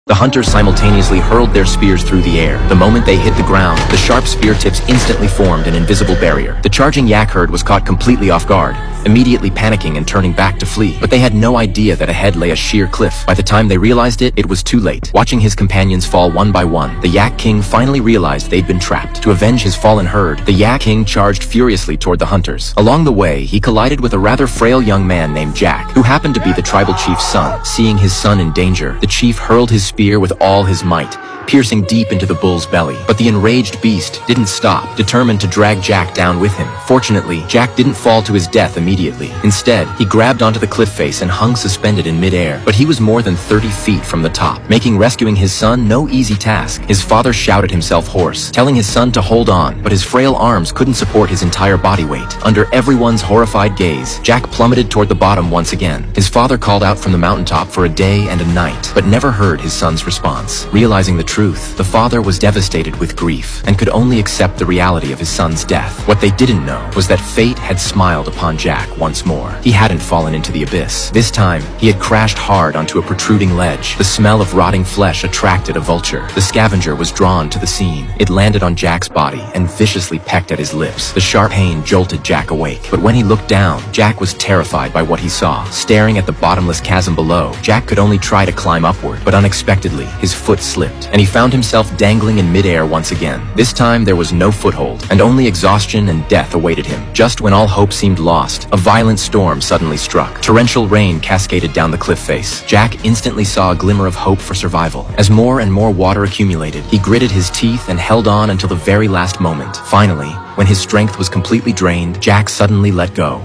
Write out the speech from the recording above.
The hunters simultaneously hurled their spears through the air. The moment they hit the ground, the sharp spear tips instantly formed an invisible barrier. The charging yak herd was caught completely off guard, immediately panicking and turning back to flee. But they had no idea that ahead lay a sheer cliff. By the time they realized it, it was too late. Watching his companions fall one by one, the Yak King finally realized they'd been trapped. To avenge his fallen herd, the Yak King charged furiously toward the hunters. Along the way, he collided with a rather frail young man named Jack, who happened to be the tribal chief's son. Seeing his son in danger, the chief hurled his spear with all his might, piercing deep into the bull's belly. But the enraged beast didn't stop, determined to drag Jack down with him. Fortunately, Jack didn't fall to his death immediately. Instead, he grabbed onto the cliff face and hung suspended in midair. But he was more than 30 feet from the top, making rescuing his son no easy task. His father shouted himself hoarse, telling his son to hold on, but his frail arms couldn't support his entire body weight. Under everyone's horrified gaze, Jack plummeted toward the bottom once again. His father called out from the mountaintop for a day and a night, but never heard his son's response. Realizing the truth, the father was devastated with grief and could only accept the reality of his son's death. What they didn't know was that fate had smiled upon Jack once more. He hadn't fallen into the abyss. This time, he had crashed hard onto a protruding ledge. The smell of rotting flesh attracted a vulture. The scavenger was drawn to the scene. It landed on Jack's body and viciously pecked at his lips. The sharp pain jolted Jack awake. But when he looked down, Jack was terrified by what he saw. Staring at the bottomless chasm below, Jack could only try to climb upward, but unexpectedly, his foot slipped, and he found himself dangling in midair once again. This time, there was no foothold, and only exhaustion and death awaited him. Just when all hope seemed lost, a violent storm suddenly struck. Torrential rain cascaded down the cliff face. Jack instantly saw a glimmer of hope for survival. As more and more water accumulated, he gritted his teeth and held on until the very last moment. Finally, when his strength was completely drained, Jack suddenly let go.